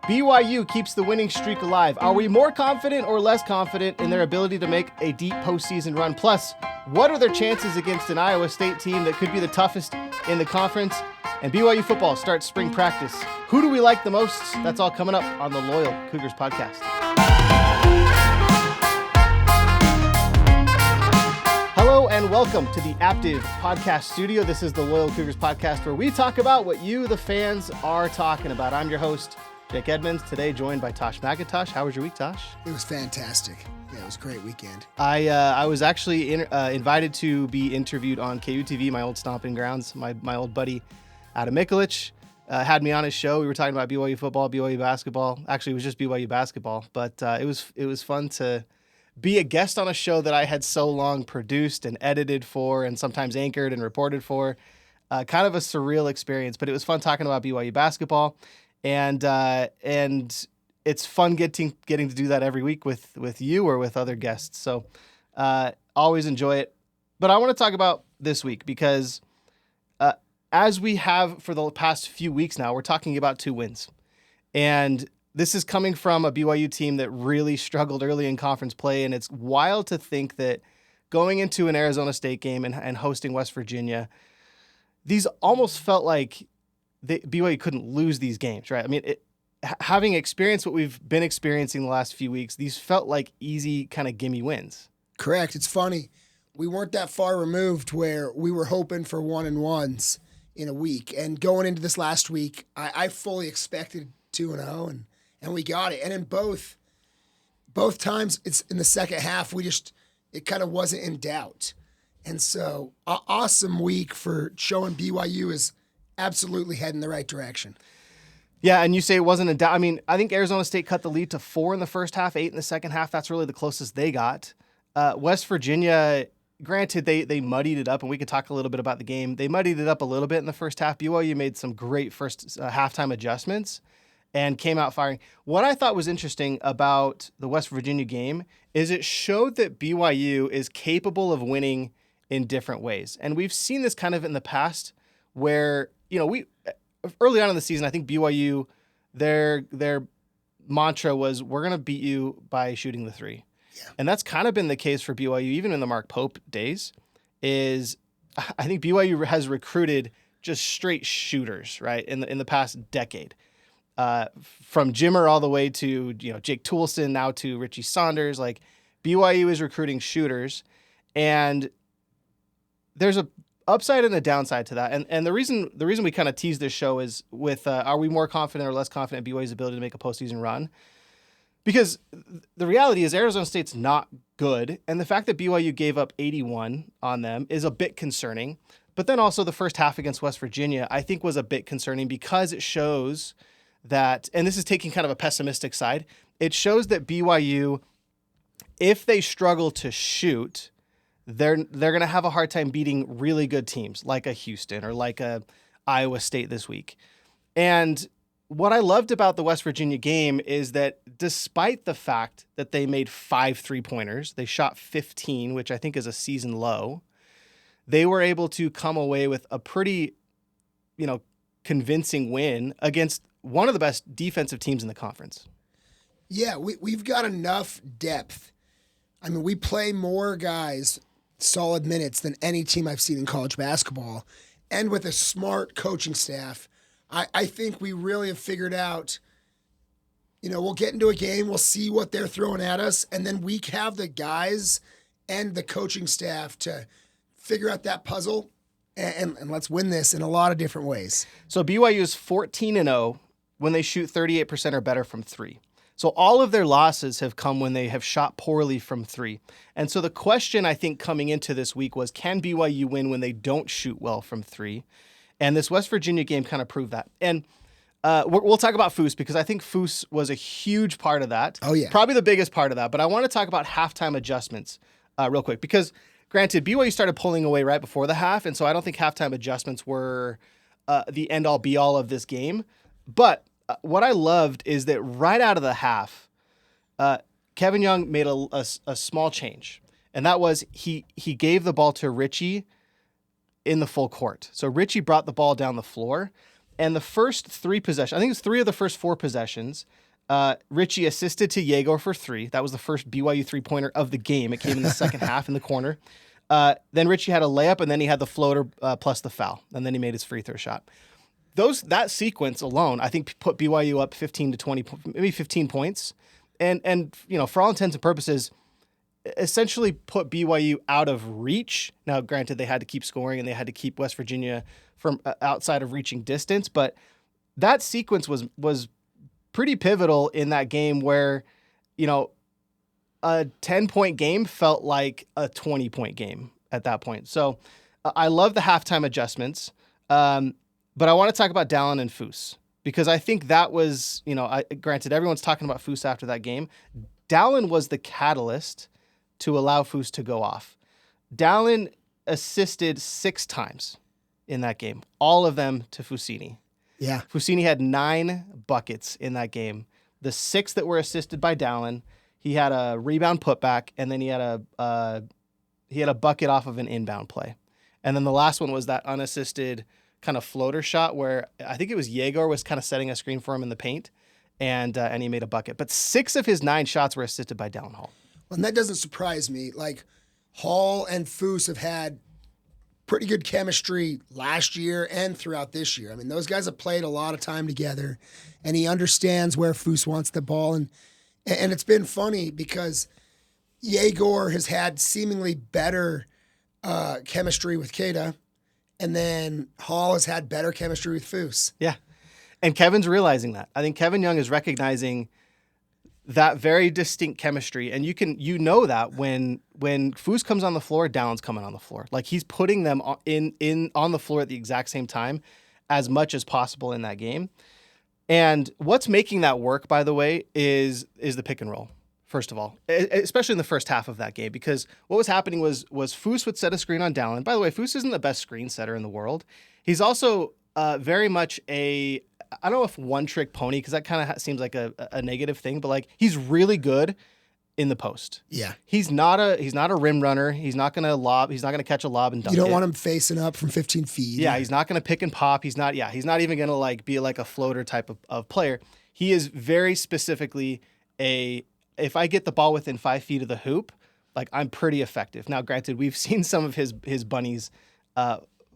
BYU keeps the winning streak alive. Are we more confident or less confident in their ability to make a deep postseason run? Plus, what are their chances against an Iowa State team that could be the toughest in the conference? And BYU football starts spring practice. Who do we like the most? That's all coming up on the Loyal Cougars podcast. Hello and welcome to the Aptive Podcast Studio. This is the Loyal Cougars podcast where we talk about what you, the fans, are talking about. I'm your host, Jake Edmonds, today joined by Tosh McIntosh. How was your week, Tosh? It was fantastic. Yeah, it was a great weekend. I was actually invited to be interviewed on KUTV, my old stomping grounds. My old buddy, Adam Mikulich, had me on his show. We were talking about BYU football, BYU basketball. Actually, it was just BYU basketball, but it was fun to be a guest on a show that I had so long produced and edited for and sometimes anchored and reported for. Kind of a surreal experience, but it was fun talking about BYU basketball. And it's fun getting to do that every week with you or with other guests. So always enjoy it. But I want to talk about this week because as we have for the past few weeks now, we're talking about 2 wins. And this is coming from a BYU team that really struggled early in conference play. And it's wild to think that going into an Arizona State game and hosting West Virginia, these almost felt like BYU couldn't lose these games, right? I mean, having experienced what we've been experiencing the last few weeks, these felt like easy kind of gimme wins. Correct. It's funny. We weren't that far removed where we were hoping for 1-1s in a week. And going into this last week, I fully expected 2-0, and we got it. And in both times, it's in the second half, it kind of wasn't in doubt. And so, awesome week for showing BYU is absolutely heading the right direction. Yeah, and you say it wasn't a doubt. I mean, I think Arizona State cut the lead to 4 in the first half, 8 in the second half. That's really the closest they got. West Virginia, granted, they muddied it up, and we could talk a little bit about the game. They muddied it up a little bit in the first half. BYU made some great first halftime adjustments and came out firing. What I thought was interesting about the West Virginia game is it showed that BYU is capable of winning in different ways. And we've seen this kind of in the past where, we early on in the season, I think BYU, their mantra was, we're going to beat you by shooting the 3. Yeah. And that's kind of been the case for BYU, even in the Mark Pope days, is I think BYU has recruited just straight shooters, right, in the past decade. From Jimmer all the way to, Jake Toolson, now to Richie Saunders. Like, BYU is recruiting shooters, and there's a upside and a downside to that. And the reason we kind of tease this show is with are we more confident or less confident in BYU's ability to make a postseason run? Because the reality is Arizona State's not good, and the fact that BYU gave up 81 on them is a bit concerning. But then also the first half against West Virginia, I think, was a bit concerning because it shows that, and this is taking kind of a pessimistic side, it shows that BYU, if they struggle to shoot, they're going to have a hard time beating really good teams like a Houston or like a Iowa State this week. And what I loved about the West Virginia game is that despite the fact that they made 5 3-pointers, they shot 15, which I think is a season low, they were able to come away with a pretty, convincing win against one of the best defensive teams in the conference. Yeah, we've got enough depth. I mean, we play more guys solid minutes than any team I've seen in college basketball. And with a smart coaching staff, I think we really have figured out, we'll get into a game, we'll see what they're throwing at us, and then we have the guys and the coaching staff to figure out that puzzle, and let's win this in a lot of different ways. So BYU is 14-0 when they shoot 38% or better from 3. So all of their losses have come when they have shot poorly from 3. And so the question, I think, coming into this week was, can BYU win when they don't shoot well from 3? And this West Virginia game kind of proved that. And we'll talk about Fouss because I think Fouss was a huge part of that. Oh, yeah. Probably the biggest part of that. But I want to talk about halftime adjustments real quick because, granted, BYU started pulling away right before the half, and so I don't think halftime adjustments were the end-all, be-all of this game. But what I loved is that right out of the half, Kevin Young made a small change, and that was he gave the ball to Richie in the full court. So Richie brought the ball down the floor, And the first 3 possessions, I think it was 3 of the first 4 possessions, Richie assisted to Yegor for 3. That was the first BYU three-pointer of the game. It came in the second half in the corner. Then Richie had a layup, and then he had the floater plus the foul, and then he made his free throw shot. That sequence alone, I think, put BYU up 15 to 20, maybe 15 points, and for all intents and purposes, essentially put BYU out of reach. Now, granted, they had to keep scoring and they had to keep West Virginia from outside of reaching distance, but that sequence was pretty pivotal in that game where, a 10-point game felt like a 20-point game at that point. So I love the halftime adjustments, but I want to talk about Dallin and Fouss because I think that was, granted, everyone's talking about Fouss after that game. Dallin was the catalyst to allow Fouss to go off. Dallin assisted 6 times in that game, all of them to Fousseyni. Yeah. Fousseyni had 9 buckets in that game. The 6 that were assisted by Dallin, he had a rebound putback, and then he had a bucket off of an inbound play. And then the last one was that unassisted kind of floater shot where I think it was Yegor was kind of setting a screen for him in the paint, and he made a bucket. But 6 of his 9 shots were assisted by Dallin Hall. Well, and that doesn't surprise me. Like, Hall and Fouss have had pretty good chemistry last year and throughout this year. I mean, those guys have played a lot of time together, and he understands where Fouss wants the ball. And it's been funny because Yegor has had seemingly better chemistry with Keita, and then Hall has had better chemistry with Fouss. Yeah. And Kevin's realizing that. I think Kevin Young is recognizing that very distinct chemistry. And you know that when Fouss comes on the floor, Dallin's coming on the floor. Like, he's putting them on the floor at the exact same time as much as possible in that game. And what's making that work, by the way, is the pick and roll, first of all, especially in the first half of that game, because what was happening was Fouss would set a screen on Dallin. By the way, Fouss isn't the best screen setter in the world. He's also very much I don't know if one-trick pony, because that kind of seems like a negative thing, but like, he's really good in the post. Yeah. He's not a rim runner. He's not going to lob. He's not going to catch a lob and dunk it. You don't want him facing up from 15 feet. Yeah, he's not going to pick and pop. He's not even going to be like a floater type of player. He is very specifically if I get the ball within 5 feet of the hoop, like, I'm pretty effective. Now, granted, we've seen some of his bunnies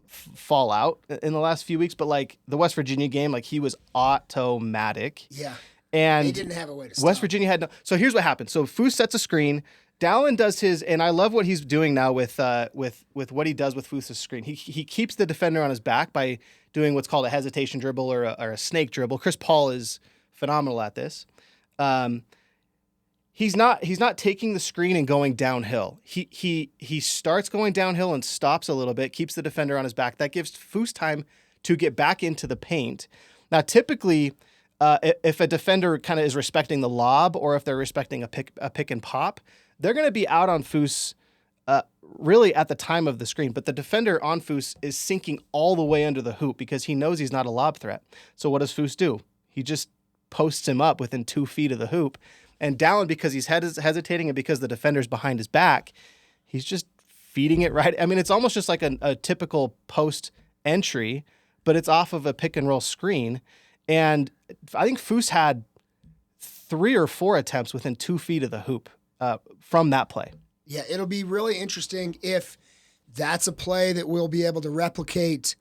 fall out in the last few weeks, but like the West Virginia game, like, he was automatic. Yeah. And they didn't have a way to stop. West Virginia had no. So here's what happened. So Fouss sets a screen. Dallin does his, and I love what he's doing now with what he does with Fouss's screen. He keeps the defender on his back by doing what's called a hesitation dribble or a snake dribble. Chris Paul is phenomenal at this. He's not taking the screen and going downhill. He starts going downhill and stops a little bit, keeps the defender on his back. That gives Fouss time to get back into the paint. Now, typically, if a defender kind of is respecting the lob, or if they're respecting a pick and pop, they're going to be out on Fouss really at the time of the screen. But the defender on Fouss is sinking all the way under the hoop because he knows he's not a lob threat. So what does Fouss do? He just posts him up within 2 feet of the hoop. And Dallin, because he's hesitating and because the defender's behind his back, he's just feeding it right. I mean, it's almost just like a typical post entry, but it's off of a pick and roll screen. And I think Fouss had 3 or 4 attempts within 2 feet of the hoop from that play. Yeah, it'll be really interesting if that's a play that we'll be able to replicate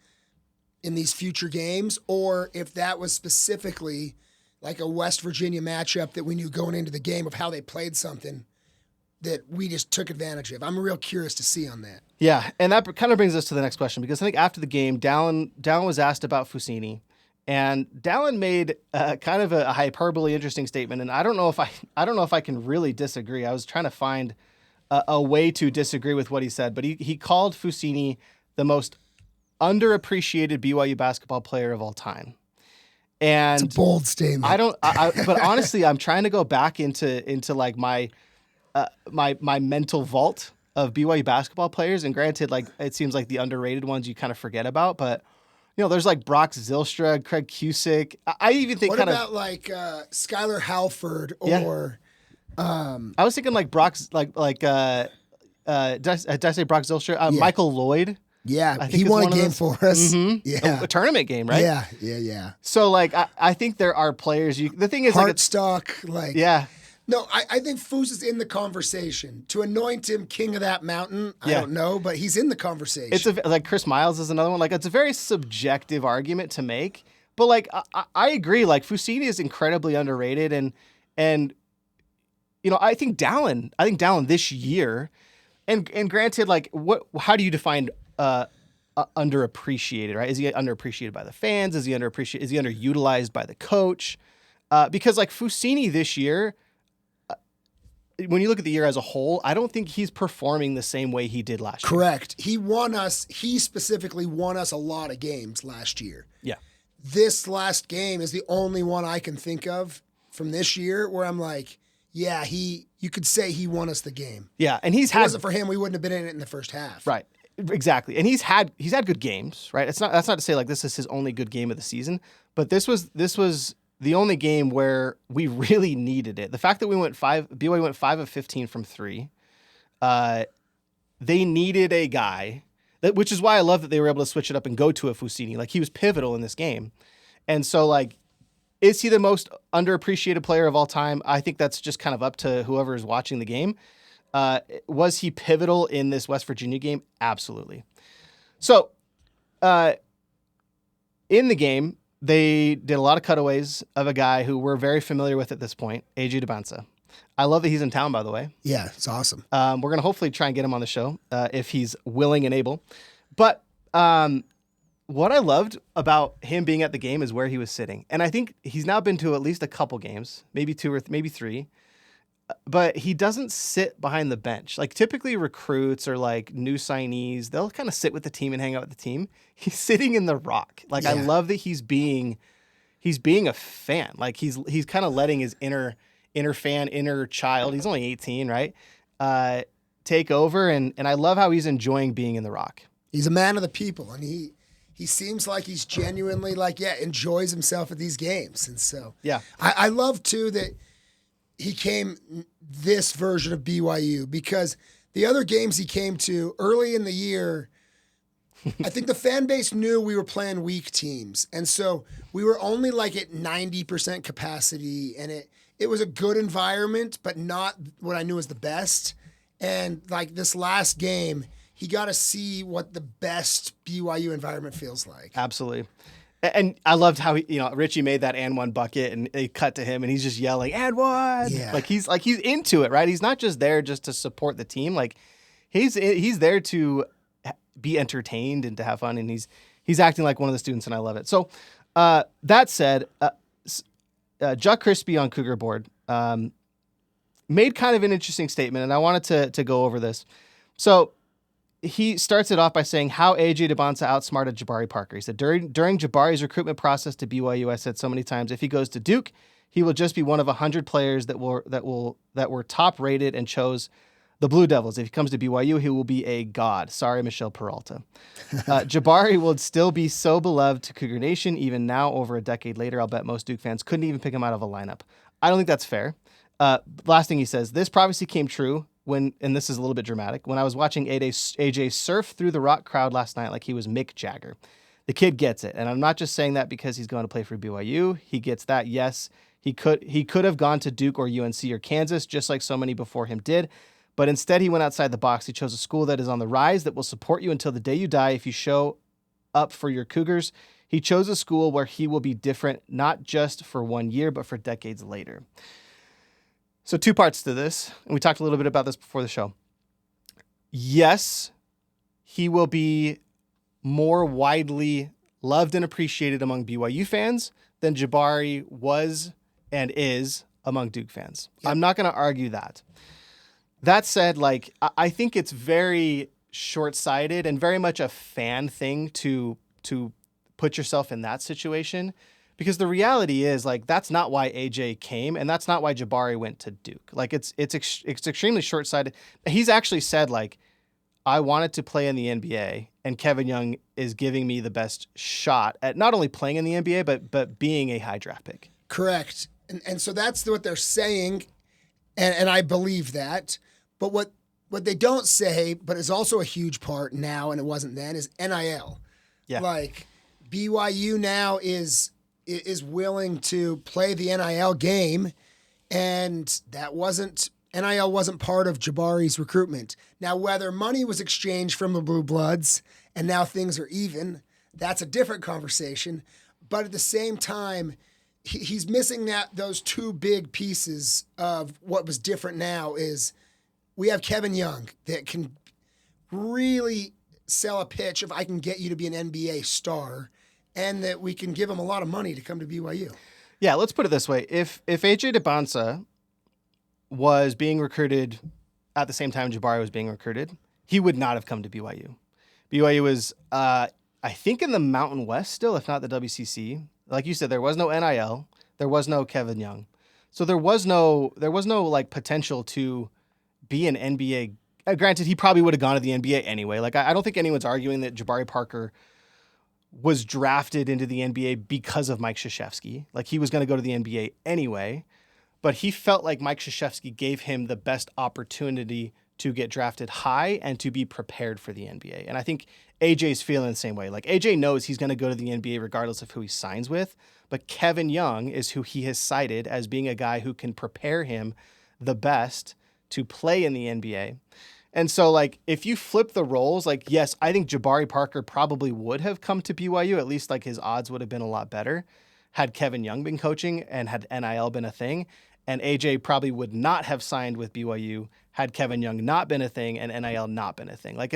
in these future games, or if that was specifically like a West Virginia matchup that we knew going into the game of how they played something that we just took advantage of. I'm real curious to see on that. Yeah, and that kind of brings us to the next question, because I think after the game, Dallin was asked about Fousseyni, and Dallin made kind of a hyperbole interesting statement, and I don't know if I can really disagree. I was trying to find a way to disagree with what he said, but he called Fousseyni the most underappreciated BYU basketball player of all time. And it's a bold statement. But honestly, I'm trying to go back into like my mental vault of BYU basketball players. And granted, like, it seems like the underrated ones you kind of forget about, but there's like Brock Zylstra, Craig Cusick. I even think what about like Skylar Halford or I was thinking like Brock's did I say Brock Zylstra? Michael Lloyd. Yeah, I think he it's won a one of game those- for us. Mhm. Yeah. A tournament game, right? Yeah. So like I think there are players. The thing is, like, Heartstock, like yeah, No, I think Fouss is in the conversation. To anoint him king of that mountain, I Yeah. don't know, but he's in the conversation. it's like Chris Miles is another one. Like it's a very subjective argument to make, but like I agree. Like Fousseyni is incredibly underrated, and I think Dallin this year, and granted, like how do you define underappreciated, right? Is he underappreciated by the fans? Is he underutilized by the coach? Because like Fousseyni this year, when you look at the year as a whole, I don't think he's performing the same way he did last year. Correct. He specifically won us a lot of games last year. Yeah. This last game is the only one I can think of from this year where I'm like, yeah, you could say he won us the game. Yeah, and If it wasn't for him, we wouldn't have been in it in the first half. right. Exactly. And he's had good games, right? That's not to say like this is his only good game of the season, but this was the only game where we really needed it. The fact that BYU went 5 of 15 from 3. They needed a guy, which is why I love that they were able to switch it up and go to a Fousseyni. Like he was pivotal in this game. And so like, is he the most underappreciated player of all time? I think that's just kind of up to whoever is watching the game. Was he pivotal in this West Virginia game? Absolutely. So, in the game, they did a lot of cutaways of a guy who we're very familiar with at this point, AJ Debonsa. I love that he's in town, by the way. Yeah, it's awesome. We're going to hopefully try and get him on the show if he's willing and able. But what I loved about him being at the game is where he was sitting. And I think he's now been to at least a couple games, maybe 2 or maybe 3. But he doesn't sit behind the bench. Like typically recruits or like new signees, they'll kind of sit with the team and hang out with the team. He's sitting in the rock. Like I love that he's being a fan. Like he's kind of letting his inner fan, inner child, he's only 18, right? Take over. And I love how he's enjoying being in the rock. He's a man of the people, and he seems like he's genuinely enjoys himself at these games. And so I love too that he came this version of BYU because the other games he came to early in the year, I think the fan base knew we were playing weak teams. And so we were only like at 90% capacity, and it was a good environment, but not what I knew was the best. And like this last game, he got to see what the best BYU environment feels like. Absolutely. And I loved how Richie made that and one bucket, and they cut to him, and he's just yelling and one. Yeah. Like he's into it, right? He's not just there just to support the team. Like he's there to be entertained and to have fun, and he's acting like one of the students, and I love it. So that said, Chuck Crispy on Cougar Board made kind of an interesting statement, and I wanted to go over this. So he starts it off by saying how AJ Debonsa outsmarted Jabari Parker. He said, during Jabari's recruitment process to BYU, I said so many times, if he goes to Duke, he will just be one of 100 players that were top rated and chose the Blue Devils. If he comes to BYU, he will be a god. Sorry, Michelle Peralta. Jabari will still be so beloved to Cougar Nation, even now, over a decade later. I'll bet most Duke fans couldn't even pick him out of a lineup. I don't think that's fair. Last thing he says, this prophecy came true and this is a little bit dramatic, when I was watching AJ surf through the rock crowd last night like he was Mick Jagger. The kid gets it, and I'm not just saying that because he's going to play for BYU. He gets that, yes. He could have gone to Duke or UNC or Kansas, just like so many before him did, but instead he went outside the box. He chose a school that is on the rise, that will support you until the day you die if you show up for your Cougars. He chose a school where he will be different, not just for 1 year, but for decades later. So 2 parts to this, and we talked a little bit about this before the show. Yes, he will be more widely loved and appreciated among BYU fans than Jabari was and is among Duke fans. Yep. I'm not going to argue that. That said, like I think it's very short-sighted and very much a fan thing to put yourself in that situation. Because the reality is, like, that's not why AJ came, and that's not why Jabari went to Duke. Like, it's extremely short-sighted. He's actually said, like, I wanted to play in the NBA, and Kevin Young is giving me the best shot at not only playing in the NBA, but being a high draft pick. Correct. And so that's what they're saying, and I believe that. But what what they don't say, but is also a huge part now, and it wasn't then, is NIL. Yeah. Like BYU now is willing to play the NIL game, and NIL wasn't part of Jabari's recruitment. Now, whether money was exchanged from the Blue Bloods and now things are even, that's a different conversation. But at the same time, he's missing those two big pieces of what was different now is we have Kevin Young that can really sell a pitch if I can get you to be an NBA star, and that we can give him a lot of money to come to BYU. Yeah, let's put it this way. If AJ DeBonsa was being recruited at the same time Jabari was being recruited, he would not have come to BYU. BYU was, I think, in the Mountain West still, if not the WCC. Like you said, there was no NIL, there was no Kevin Young, so there was no like potential to be an NBA. Granted, he probably would have gone to the NBA anyway. Like I don't think anyone's arguing that Jabari Parker was drafted into the NBA because of Mike Krzyzewski. Like he was going to go to the NBA anyway. But he felt like Mike Krzyzewski gave him the best opportunity to get drafted high and to be prepared for the NBA. And I think AJ's feeling the same way. Like AJ knows he's going to go to the NBA regardless of who he signs with, but Kevin Young is who he has cited as being a guy who can prepare him the best to play in the NBA. And so, like, if you flip the roles, like, yes, I think Jabari Parker probably would have come to BYU. At least, like, his odds would have been a lot better had Kevin Young been coaching and had NIL been a thing. And AJ probably would not have signed with BYU had Kevin Young not been a thing and NIL not been a thing. Like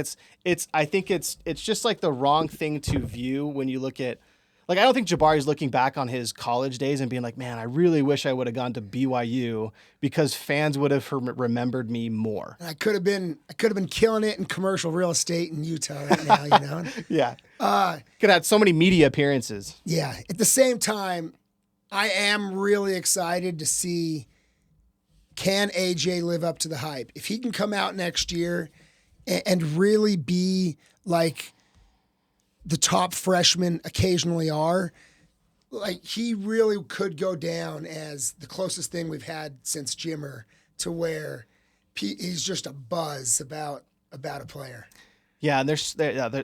I think it's just like the wrong thing to view when you look at, like, I don't think Jabari's looking back on his college days and being like, man, I really wish I would have gone to BYU because fans would have remembered me more. And I could have been killing it in commercial real estate in Utah right now, you know? Yeah. Could have had so many media appearances. Yeah. At the same time, I am really excited to see, can AJ live up to the hype? If he can come out next year and really be like the top freshmen occasionally are, like he really could go down as the closest thing we've had since Jimmer to where he's just a buzz about a player. Yeah, and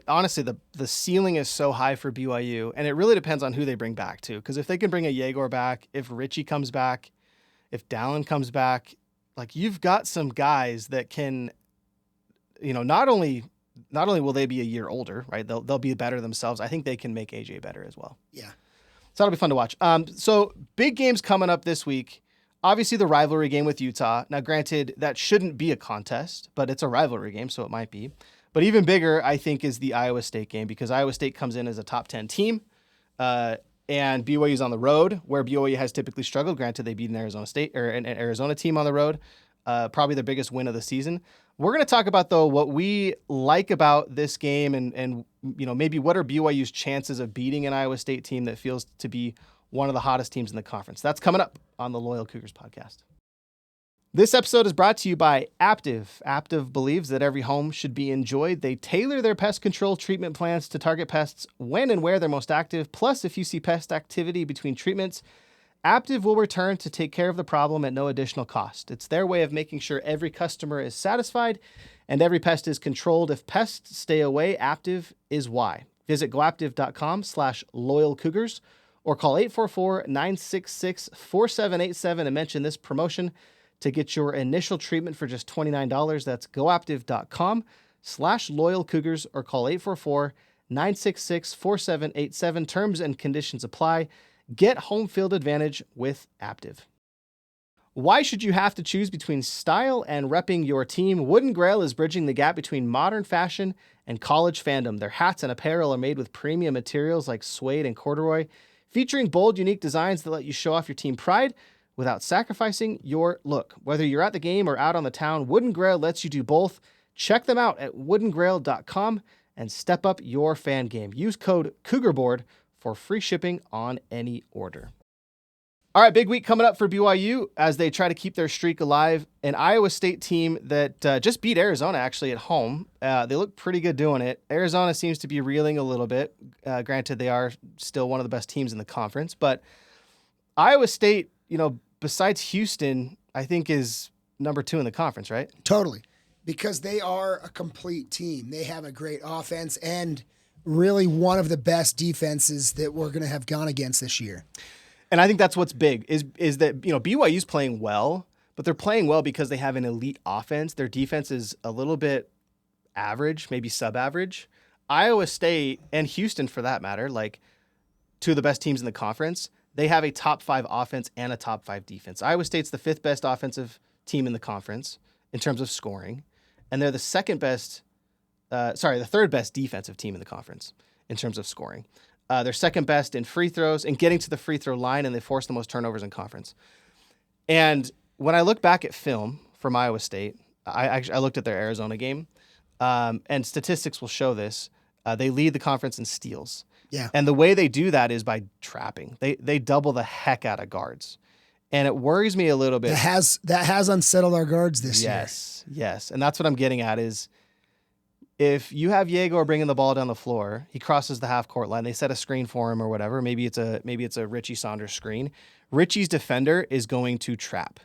honestly, the ceiling is so high for BYU, and it really depends on who they bring back, too. Because if they can bring a Yegor back, if Richie comes back, if Dallin comes back, like, you've got some guys that can, you know, not only will they be a year older, right? They'll be better themselves. I think they can make AJ better as well. Yeah. So that'll be fun to watch. So big games coming up this week. Obviously, the rivalry game with Utah. Now, granted, that shouldn't be a contest, but it's a rivalry game, so it might be. But even bigger, I think, is the Iowa State game because Iowa State comes in as a top 10 team, and BYU's on the road where BYU has typically struggled. Granted, they beat an Arizona State or an Arizona team on the road, probably their biggest win of the season. We're going to talk about, though, what we like about this game and you know, maybe what are BYU's chances of beating an Iowa State team that feels to be one of the hottest teams in the conference. That's coming up on the Loyal Cougars podcast. This episode is brought to you by Aptiv. Aptiv believes that every home should be enjoyed. They tailor their pest control treatment plans to target pests when and where they're most active. Plus, if you see pest activity between treatments, Aptiv will return to take care of the problem at no additional cost. It's their way of making sure every customer is satisfied and every pest is controlled. If pests stay away, Aptiv is why. Visit goaptiv.com/loyalcougars or call 844-966-4787 and mention this promotion to get your initial treatment for just $29. That's goaptiv.com/loyalcougars or call 844-966-4787. Terms and conditions apply. Get home field advantage with Aptiv. Why should you have to choose between style and repping your team? Wooden Grail is bridging the gap between modern fashion and college fandom. Their hats and apparel are made with premium materials like suede and corduroy, featuring bold, unique designs that let you show off your team pride without sacrificing your look. Whether you're at the game or out on the town, Wooden Grail lets you do both. Check them out at woodengrail.com and step up your fan game. Use code CougarBoard for free shipping on any order. All right, big week coming up for BYU as they try to keep their streak alive. An Iowa State team that just beat Arizona actually at home. They look pretty good doing it. Arizona seems to be reeling a little bit. Granted, they are still one of the best teams in the conference, but Iowa State, you know, besides Houston, I think is number 2 in the conference, right? Totally. because they are a complete team. They have a great offense and really one of the best defenses that we're going to have gone against this year. And I think that's what's big is that, BYU's playing well, but they're playing well because they have an elite offense. Their defense is a little bit average, maybe sub-average. Iowa State and Houston, for that matter, like two of the best teams in the conference, they have a top 5 offense and a top 5 defense. Iowa State's the 5th best offensive team in the conference in terms of scoring, and they're the the 3rd best defensive team in the conference in terms of scoring. They're 2nd best in free throws and getting to the free throw line, and they force the most turnovers in conference. And when I look back at film from Iowa State, I looked at their Arizona game, and statistics will show this. They lead the conference in steals. Yeah. And the way they do that is by trapping. They double the heck out of guards. And it worries me a little bit. That has unsettled our guards this year. Yes. And that's what I'm getting at is if you have Yegor bringing the ball down the floor, he crosses the half court line. They set a screen for him or whatever. Maybe it's a Richie Saunders screen. Richie's defender is going to trap.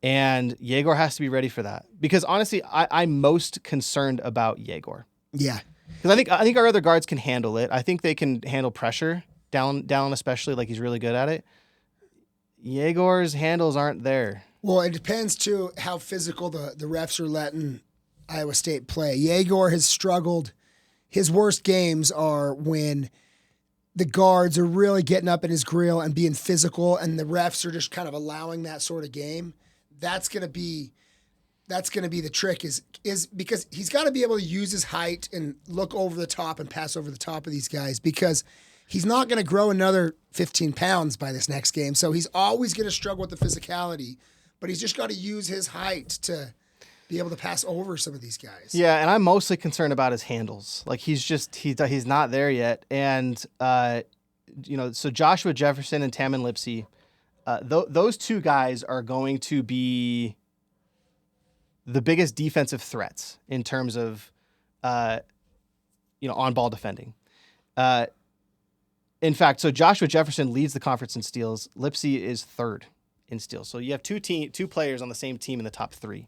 And Yegor has to be ready for that. Because honestly, I'm most concerned about Yegor. Yeah. Because I think our other guards can handle it. I think they can handle pressure down especially, like he's really good at it. Yegor's handles aren't there. Well, it depends too how physical the refs are letting Iowa State play. Yegor has struggled. His worst games are when the guards are really getting up in his grill and being physical, and the refs are just kind of allowing that sort of game. That's gonna be the trick is because he's got to be able to use his height and look over the top and pass over the top of these guys, because he's not going to grow another 15 pounds by this next game. So he's always going to struggle with the physicality, but he's just got to use his height to be able to pass over some of these guys. Yeah, and I'm mostly concerned about his handles. Like he's not there yet. And so Joshua Jefferson and Tamin Lipsey, those two guys are going to be the biggest defensive threats in terms of on-ball defending. In fact, so Joshua Jefferson leads the conference in steals. Lipsey is 3rd in steals. So you have two players on the same team in the top 3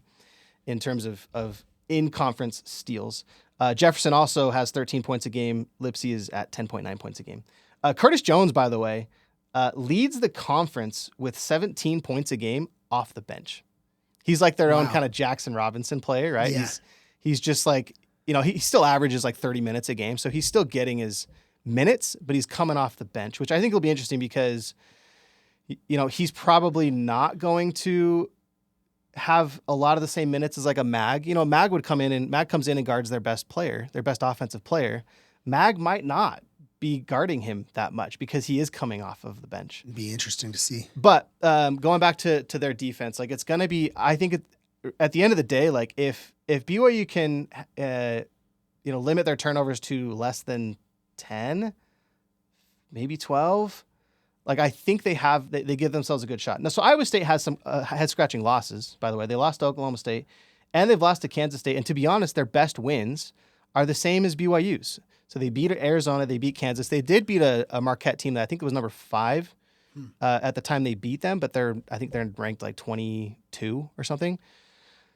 in terms of in-conference steals. Jefferson also has 13 points a game. Lipsey is at 10.9 points a game. Curtis Jones, by the way, leads the conference with 17 points a game off the bench. He's like their own kind of Jackson Robinson player, right? Yeah. He's just like, he still averages like 30 minutes a game. So he's still getting his minutes, but he's coming off the bench, which I think will be interesting because, he's probably not going to have a lot of the same minutes as like a Mag. Mag comes in and guards their best player, their best offensive player. Mag might not be guarding him that much because he is coming off of the bench. It'd be interesting to see. But going back to their defense, like it's going to be, I think at the end of the day, like if BYU can, limit their turnovers to less than 10, maybe 12, like I think they give themselves a good shot. Now, so Iowa State has some head-scratching losses, by the way. They lost to Oklahoma State, and they've lost to Kansas State. And to be honest, their best wins are the same as BYU's. So they beat Arizona, they beat Kansas. They did beat a Marquette team that I think it was number 5 at the time they beat them, but I think they're ranked like 22 or something.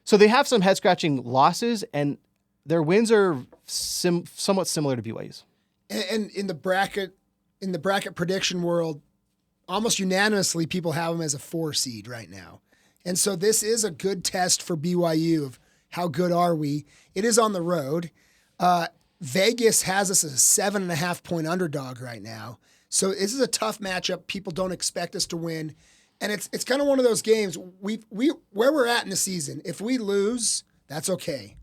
So they have some head-scratching losses, and their wins are somewhat similar to BYU's. And in the bracket prediction world, almost unanimously, people have them as a 4 seed right now. And so this is a good test for BYU of how good are we. It is on the road. Vegas has us as a 7.5 point underdog right now. So this is a tough matchup. People don't expect us to win. And it's kind of one of those games where we're at in the season. If we lose, that's okay.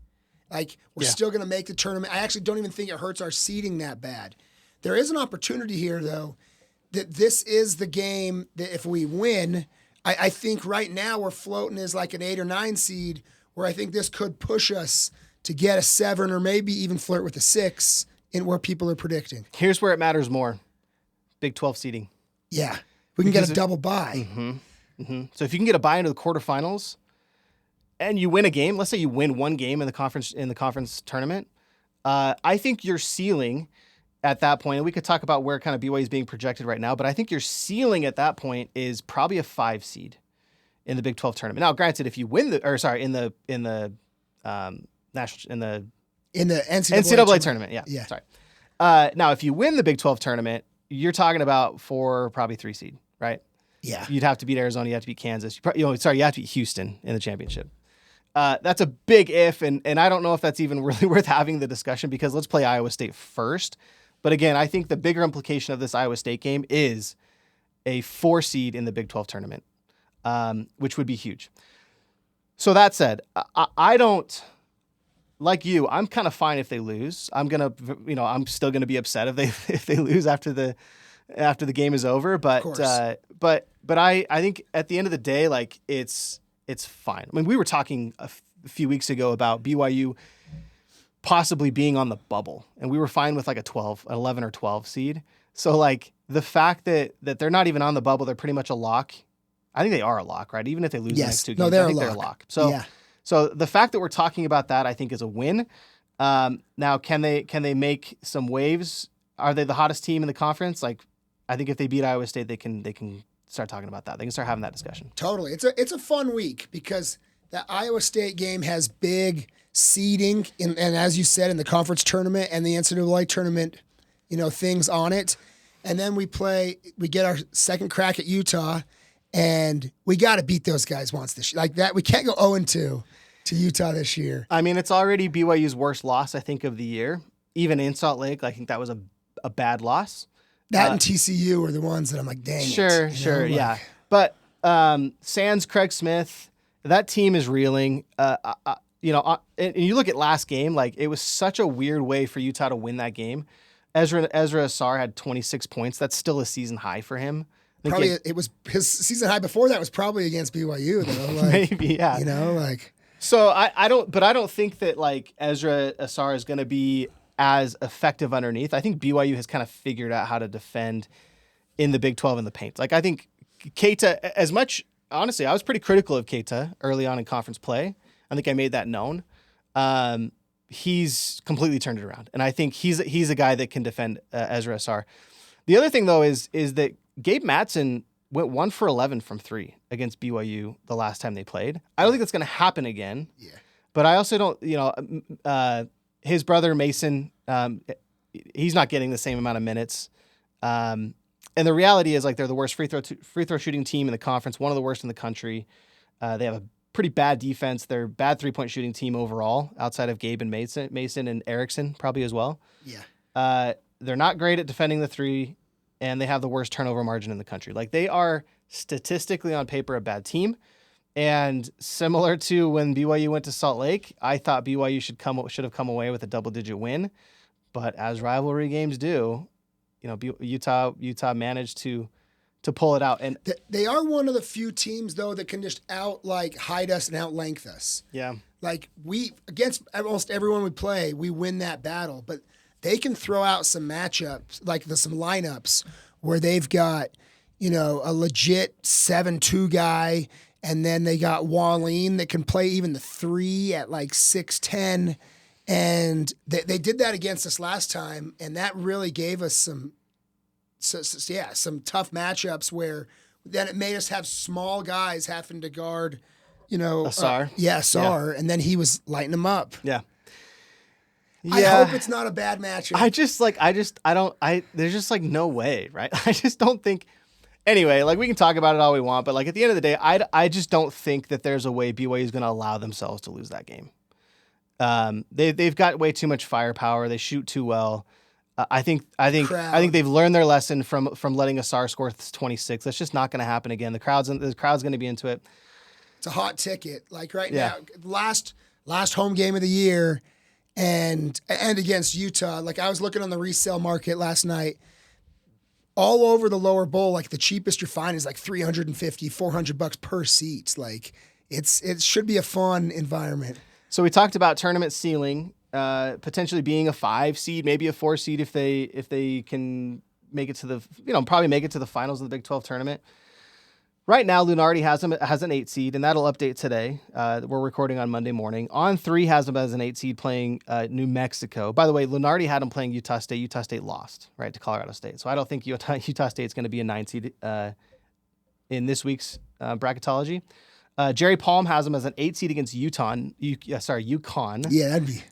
Like we're still going to make the tournament. I actually don't even think it hurts our seeding that bad. There is an opportunity here though, that this is the game that if we win, I think right now we're floating as like an 8 or 9 seed, where I think this could push us to get a 7 or maybe even flirt with a 6 in where people are predicting. Here's where it matters more. Big 12 seeding. Yeah. We can get a double bye. So if you can get a bye into the quarterfinals and you win a game, let's say you win one game in the conference tournament, I think your ceiling at that point, and we could talk about where kind of BYU is being projected right now, but I think your ceiling at that point is probably a 5 seed in the Big 12 tournament. Now, granted, if you win in the national in the NCAA tournament. Yeah. Yeah. Sorry. Now, if you win the Big 12 tournament, you're talking about probably 3 seed, right? Yeah. You'd have to beat Arizona. You have to beat Kansas. You have to beat Houston in the championship. That's a big if, and I don't know if that's even really worth having the discussion because let's play Iowa State first. But again, I think the bigger implication of this Iowa State game is a 4 seed in the Big 12 tournament, which would be huge. So that said, I don't, like you, I'm kind of fine if they lose. I'm still gonna be upset if they lose after the game is over. But I think at the end of the day, like it's fine. I mean, we were talking a few weeks ago about BYU possibly being on the bubble, and we were fine with like an 11 or 12 seed. So like the fact that they're not even on the bubble, they're pretty much a lock. I think they are a lock, right? Even if they lose the next 2 games, I think they're a lock. So the fact that we're talking about that, I think, is a win. Now, can they make some waves? Are they the hottest team in the conference? Like, I think if they beat Iowa State, they can start talking about that. They can start having that discussion. Totally. It's a fun week because that Iowa State game has big seeding, and as you said, in the conference tournament and the NCAA tournament, things on it. And then we get our second crack at Utah, and we got to beat those guys once this year. Like that, we can't go 0-2 to Utah this year. I mean, it's already BYU's worst loss, I think, of the year. Even in Salt Lake, I think that was a bad loss. That and TCU are the ones that I'm like, dang Sure, yeah. But sans Craig Smith, that team is reeling. And you look at last game, like it was such a weird way for Utah to win that game. Ezra Asar had 26 points. That's still a season high for him. Probably it was his season high before that was probably against BYU though. Like, maybe, yeah. So I don't think that like Ezra Asar is going to be as effective underneath. I think BYU has kind of figured out how to defend in the Big 12 in the paint. Like I think Keita, honestly, I was pretty critical of Keita early on in conference play. I think I made that known. He's completely turned it around, and I think he's a guy that can defend Ezra Asar. The other thing though is that Gabe Matson went 1 for 11 from 3 against BYU the last time they played. I don't think that's going to happen again. Yeah. But I also don't, his brother Mason, he's not getting the same amount of minutes. And the reality is like they're the worst free throw shooting team in the conference, one of the worst in the country. They have a pretty bad defense. They're a bad 3-point shooting team overall, outside of Gabe and Mason and Erickson probably as well. Yeah. They're not great at defending the 3. And they have the worst turnover margin in the country. Like they are statistically on paper a bad team. And similar to when BYU went to Salt Lake, I thought BYU should have come away with a double-digit win. But as rivalry games do, Utah managed to pull it out. And they are one of the few teams though that can just hide us and outlength us. Yeah. Like we against almost everyone we play, we win that battle, but they can throw out some matchups, like some lineups where they've got, a legit 7-2 guy, and then they got Wallin that can play even the 3 at like 6'10", and they did that against us last time, and that really gave us some tough matchups where then it made us have small guys having to guard, Asar. Asar, and then he was lighting them up. Yeah. I hope it's not a bad matchup. There's just like no way, right? I just don't think, anyway, like we can talk about it all we want, but like at the end of the day, I just don't think that there's a way BYU is going to allow themselves to lose that game. They've got way too much firepower. They shoot too well. I think they've learned their lesson from letting Asar score 26. That's just not going to happen again. The crowd's going to be into it. It's a hot ticket. Like right now, last home game of the year. And against Utah, like I was looking on the resale market last night, all over the lower bowl, like the cheapest you're finding is like $350, $400 per seat. Like it should be a fun environment. So we talked about tournament ceiling, potentially being a 5 seed, maybe a 4 seed if they can make it to probably make it to the finals of the Big 12 tournament. Right now, Lunardi has an 8 seed, and that'll update today. We're recording on Monday morning. On 3 has him as an 8 seed playing New Mexico. By the way, Lunardi had him playing Utah State. Utah State lost, right, to Colorado State. So I don't think Utah State's going to be a 9 seed in this week's bracketology. Jerry Palm has them as an 8 seed against UConn. Yeah, that'd be.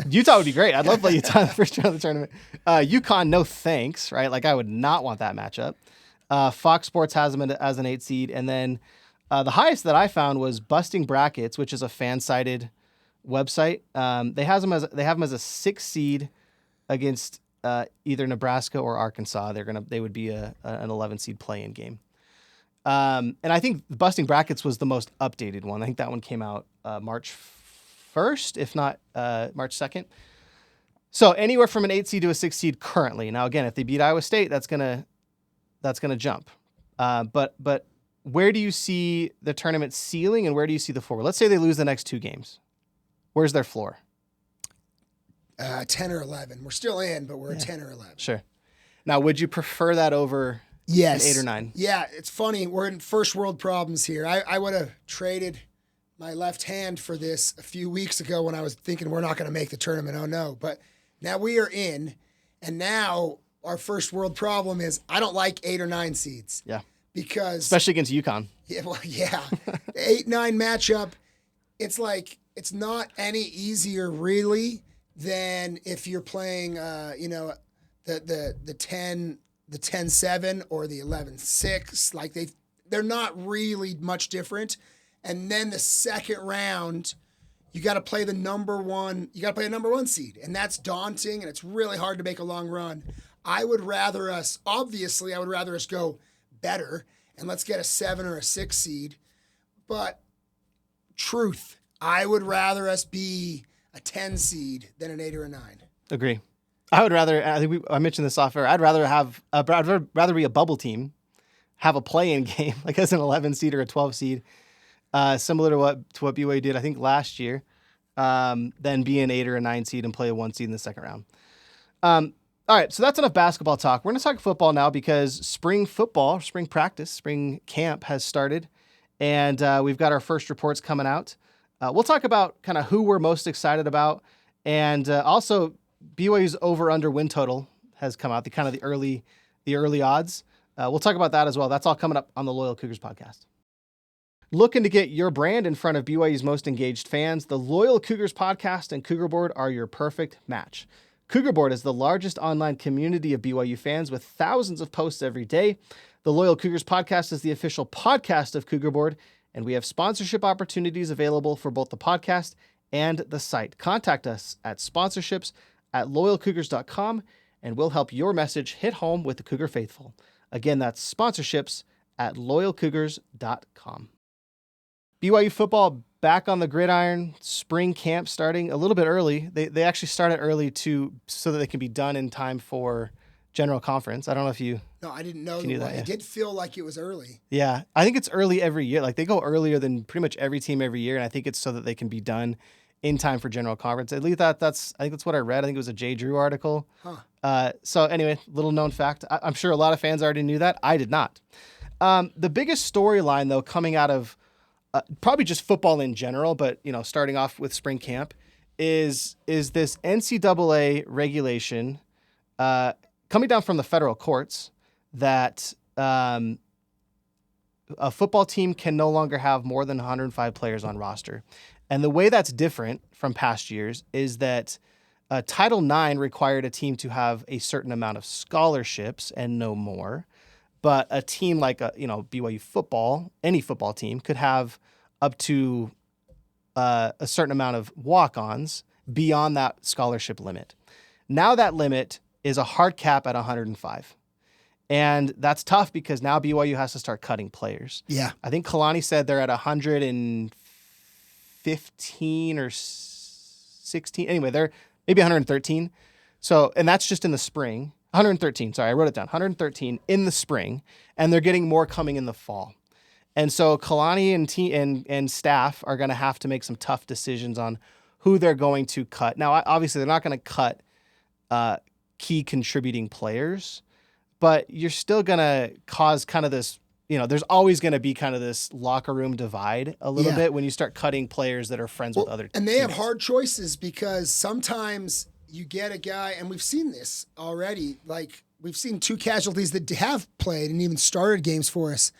Utah would be great. I'd love to play Utah in the first round of the tournament. UConn, no thanks, right? Like I would not want that matchup. Fox Sports has them as an 8 seed. And then the highest that I found was Busting Brackets, which is a fan-sided website. They have them as a 6 seed against either Nebraska or Arkansas. They would be an 11 seed play-in game. And I think Busting Brackets was the most updated one. I think that one came out March 1st, if not March 2nd. So anywhere from an 8 seed to a 6 seed currently. Now again, if they beat Iowa State, that's gonna jump. But where do you see the tournament ceiling and where do you see the floor? Let's say they lose the next 2 games. Where's their floor? 10 or 11. We're still in, but we're at 10 or 11. Sure. Now, would you prefer that over Yes. an 8 or 9? Yeah, it's funny. We're in first world problems here. I would have traded my left hand for this a few weeks ago when I was thinking we're not going to make the tournament. Oh, no. But now we are in, and now our first world problem is I don't like 8 or 9 seeds. Yeah. Because especially against UConn. Yeah, well, yeah. The 8-9 matchup, it's like it's not any easier really than if you're playing the 10-7 or the 11-6. Like they're not really much different. And then the second round, you got to play the number one. You got to play a number 1 seed, and that's daunting, and it's really hard to make a long run. I would rather us go better, and let's get a 7 or a 6 seed. But truth, I would rather us be a 10 seed than an 8 or a 9. Agree. I would rather. I mentioned this off air. I'd rather be a bubble team, have a play-in game like as an 11 seed or a 12 seed, similar to what BYU did I think last year, than be an 8 or a 9 seed and play a 1 seed in the second round. All right, so that's enough basketball talk. We're going to talk football now because spring practice, spring camp has started, and we've got our first reports coming out. We'll talk about kind of who we're most excited about, and also BYU's over/under win total has come out. The early odds. We'll talk about that as well. That's all coming up on the Loyal Cougars podcast. Looking to get your brand in front of BYU's most engaged fans? The Loyal Cougars podcast and Cougar Board are your perfect match. Cougar Board is the largest online community of BYU fans with thousands of posts every day. The Loyal Cougars podcast is the official podcast of Cougar Board, and we have sponsorship opportunities available for both the podcast and the site. Contact us at sponsorships@loyalcougars.com, and we'll help your message hit home with the Cougar faithful. Again, that's sponsorships@loyalcougars.com. BYU football back on the gridiron, spring camp starting a little bit early. They actually started early so that they can be done in time for general conference. I don't know if you... No, I didn't know. It did feel like it was early. Yeah, I think it's early every year. Like they go earlier than pretty much every team every year, and I think it's so that they can be done in time for general conference. At least I think that's what I read. I think it was a Jay Drew article. Huh. So anyway, little known fact. I'm sure a lot of fans already knew that. I did not. The biggest storyline though coming out of probably just football in general, but starting off with spring camp, is this NCAA regulation coming down from the federal courts that a football team can no longer have more than 105 players on roster. And the way that's different from past years is that Title IX required a team to have a certain amount of scholarships and no more. But a team like BYU football, any football team, could have up to a certain amount of walk-ons beyond that scholarship limit. Now that limit is a hard cap at 105. And that's tough because now BYU has to start cutting players. Yeah. I think Kalani said they're at 115 or 16. Anyway, they're maybe 113. So, and that's just in the spring. 113. Sorry, I wrote it down. 113 in the spring, and they're getting more coming in the fall. And so Kalani and staff are going to have to make some tough decisions on who they're going to cut. Now, obviously, they're not going to cut key contributing players, but you're still going to cause kind of this, there's always going to be kind of this locker room divide a little bit when you start cutting players that are friends with other teammates. And they have hard choices because sometimes you get a guy, and we've seen this already, like we've seen 2 casualties that have played and even started games for us,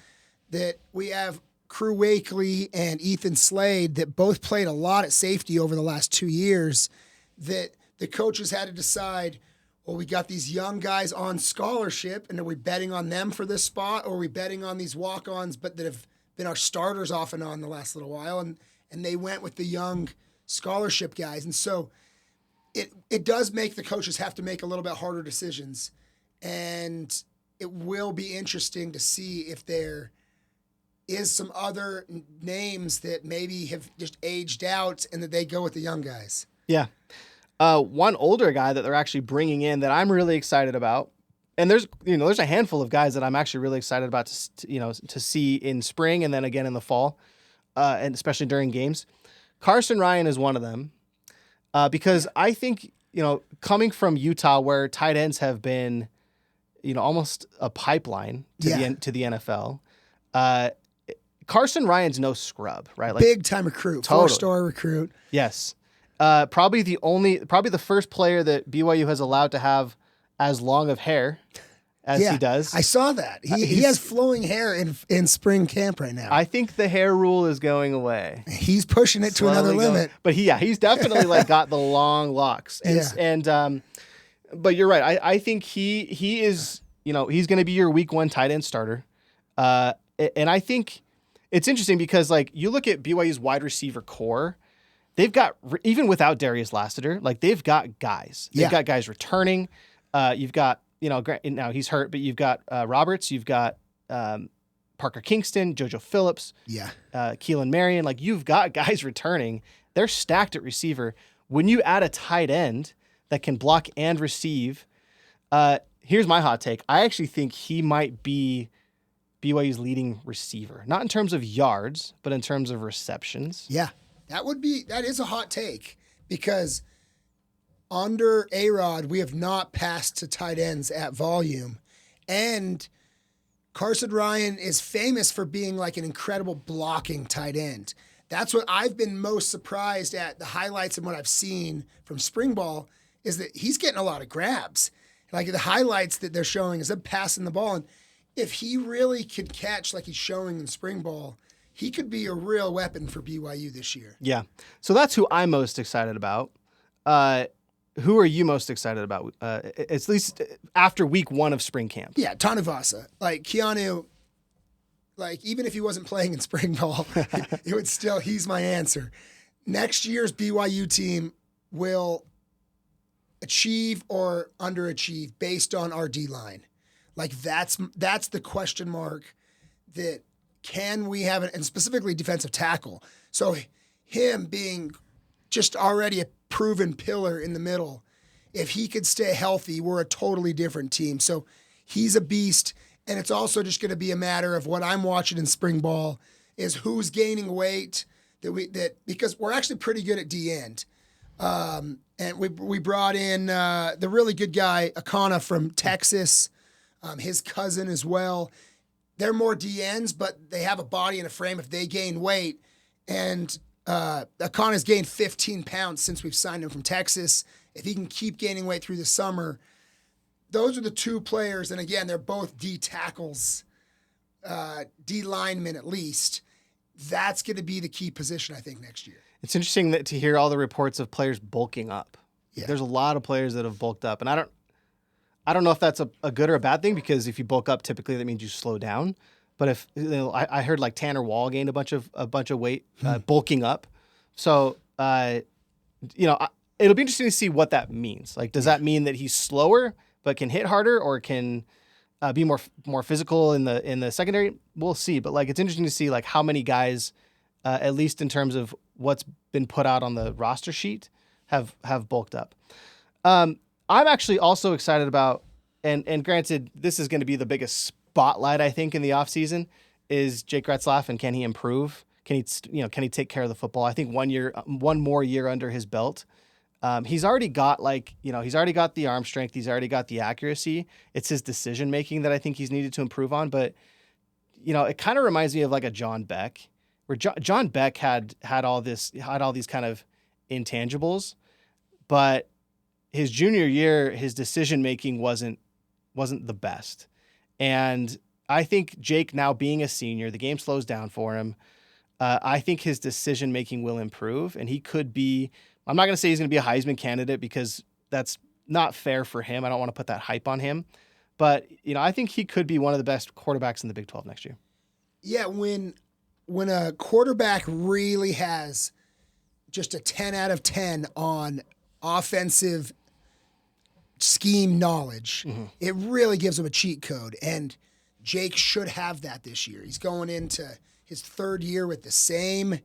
that we have Crew Wakely and Ethan Slade that both played a lot at safety over the last 2 years, that the coaches had to decide, well, we got these young guys on scholarship, and are we betting on them for this spot, or are we betting on these walk-ons but that have been our starters off and on the last little while? And they went with the young scholarship guys. And so it does make the coaches have to make a little bit harder decisions. And it will be interesting to see if there is some other names that maybe have just aged out and that they go with the young guys. Yeah. One older guy that they're actually bringing in that I'm really excited about, and there's a handful of guys that I'm actually really excited about to see in spring and then again in the fall, and especially during games. Carson Ryan is one of them, because I think, coming from Utah where tight ends have been, almost a pipeline to the NFL. Carson Ryan's no scrub, right? Like, big time recruit, totally. 4-star recruit. Yes. Probably the first player that BYU has allowed to have as long of hair as he does. I saw that. He has flowing hair in spring camp right now. I think the hair rule is going away. He's pushing it to another limit. But he's definitely got the long locks. But you're right. I think he is, he's going to be your week 1 tight end starter. And I think it's interesting because, like, you look at BYU's wide receiver core, they've got, even without Darius Lassiter, like, they've got guys. They've got guys returning. You've got, now he's hurt, but you've got Roberts, you've got Parker Kingston, JoJo Phillips, Keelan Marion. Like, you've got guys returning. They're stacked at receiver. When you add a tight end that can block and receive, here's my hot take. I actually think he might be BYU's leading receiver, not in terms of yards, but in terms of receptions. Yeah, that is a hot take, because under A-Rod, we have not passed to tight ends at volume. And Carson Ryan is famous for being like an incredible blocking tight end. That's what I've been most surprised at, the highlights and what I've seen from spring ball, is that he's getting a lot of grabs. Like, the highlights that they're showing is him passing the ball. And if he really could catch like he's showing in spring ball, he could be a real weapon for BYU this year. Yeah. So that's who I'm most excited about. Who are you most excited about? At least after week 1 of spring camp. Yeah, Tanuvasa. Like, Keanu, like, even if he wasn't playing in spring ball, he's my answer. Next year's BYU team will achieve or underachieve based on our D-line. Like, that's the question mark, that can we have and specifically defensive tackle. So him being just already a proven pillar in the middle, if he could stay healthy, we're a totally different team. So he's a beast, and it's also just going to be a matter of what I'm watching in spring ball is who's gaining weight, because we're actually pretty good at D end. And we brought in the really good guy Akana from Texas. His cousin as well. They're more DNs, but they have a body and a frame if they gain weight. And Akana's gained 15 pounds since we've signed him from Texas. If he can keep gaining weight through the summer, those are the 2 players. And again, they're both D tackles, D linemen at least. That's going to be the key position, I think, next year. It's interesting to hear all the reports of players bulking up. Yeah. There's a lot of players that have bulked up, and I don't know if that's a good or a bad thing, because if you bulk up, typically that means you slow down. But if I heard like Tanner Wall gained a bunch of weight bulking up, so it'll be interesting to see what that means. Like, does that mean that he's slower but can hit harder, or can be more physical in the secondary? We'll see. But like, it's interesting to see like how many guys, at least in terms of what's been put out on the roster sheet, have bulked up. I'm actually also excited about, and granted, this is going to be the biggest spotlight, I think, in the offseason, is Jake Retzlaff, and can he improve? Can he take care of the football? I think one more year under his belt. He's already got the arm strength. He's already got the accuracy. It's his decision making that I think he's needed to improve on. But, it kind of reminds me of like a John Beck, where John Beck had all these kind of intangibles, but his junior year, his decision making wasn't the best. And I think Jake now being a senior, the game slows down for him. I think his decision making will improve, and he could be. I'm not going to say he's going to be a Heisman candidate because that's not fair for him. I don't want to put that hype on him, but I think he could be one of the best quarterbacks in the Big 12 next year. Yeah, when a quarterback really has just a 10 out of 10 on offensive scheme knowledge, it really gives him a cheat code. And Jake should have that this year. He's going into his third year with the same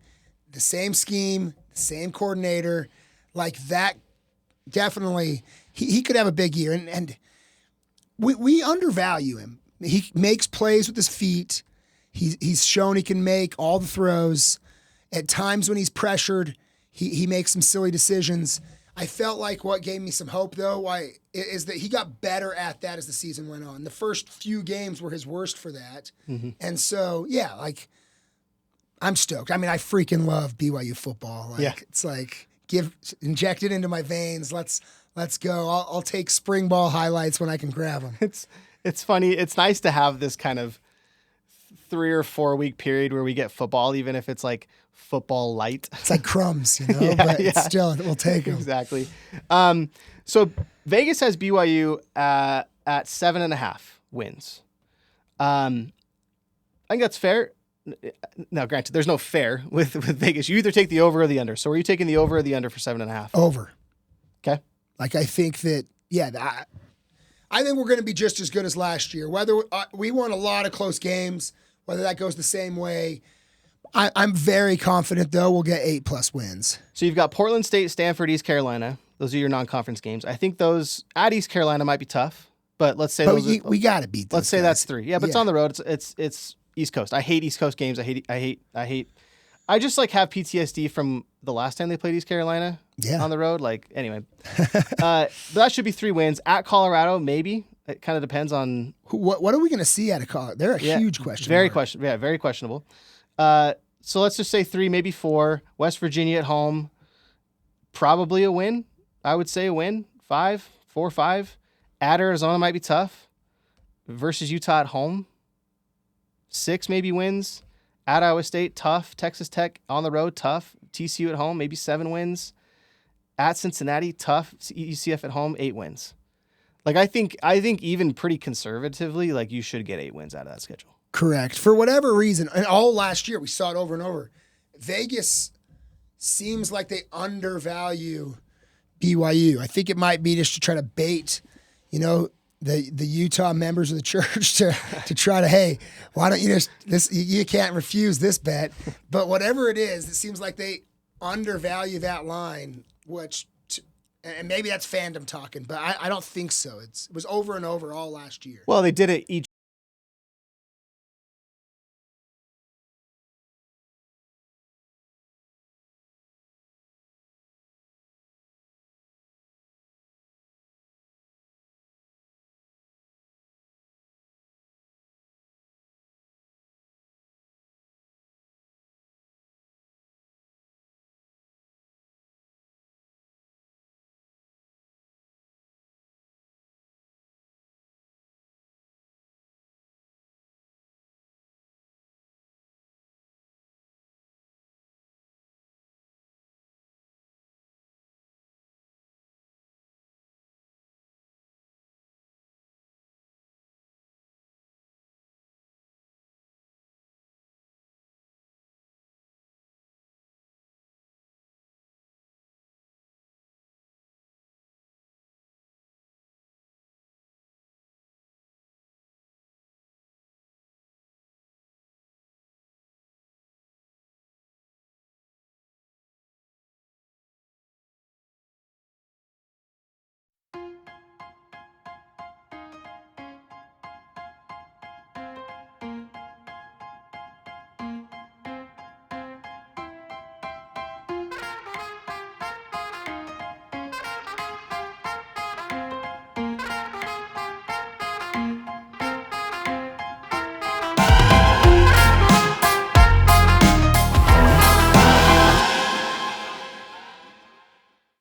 scheme, the same coordinator. Like that, definitely, he could have a big year. And we undervalue him. He makes plays with his feet. He's shown he can make all the throws. At times when he's pressured, he makes some silly decisions. I felt like what gave me some hope, though, is that he got better at that as the season went on. The first few games were his worst for that. And so, yeah, like, I'm stoked. I mean, I freaking love BYU football. It's like, inject it into my veins. Let's go. I'll take spring ball highlights when I can grab them. It's funny. It's nice to have this kind of 3 or 4 week period where we get football, even if it's like football light. It's like crumbs, but still, we'll take them. Exactly. So Vegas has BYU at 7.5 wins. I think that's fair. Now, granted, there's no fair with Vegas. You either take the over or the under. So are you taking the over or the under for 7.5? Over. Okay. Like, I think that, I think we're going to be just as good as last year. Whether we won a lot of close games, whether that goes the same way, I'm very confident, though, we'll get 8+ wins. So you've got Portland State, Stanford, East Carolina. Those are your non-conference games. I think those at East Carolina might be tough, but let's say we got to beat those. Let's say guys. that's 3. Yeah, but it's on the road. It's East Coast. I hate East Coast games. I just like have PTSD from the last time they played East Carolina on the road. Like, anyway, but that should be 3 wins. At Colorado, maybe. It kind of depends on what are we going to see out of Colorado. They're a huge question. Very questionable. So let's just say 3, maybe 4. West Virginia at home, probably a win. I would say a win. 5, 4, 5. At Arizona might be tough. Versus Utah at home, 6 maybe wins. At Iowa State, tough. Texas Tech on the road, tough. TCU at home, maybe 7 wins. At Cincinnati, tough. UCF at home, 8 wins. Like, I think even pretty conservatively, like, you should get 8 wins out of that schedule. Correct. For whatever reason, and all last year we saw it over and over, Vegas seems like they undervalue BYU. I think it might be just to try to bait, the Utah members of the church to try to, hey, why don't you you can't refuse this bet. But whatever it is, it seems like they undervalue that line, and maybe that's fandom talking, but I don't think so. It was over and over all last year. Well, they did it each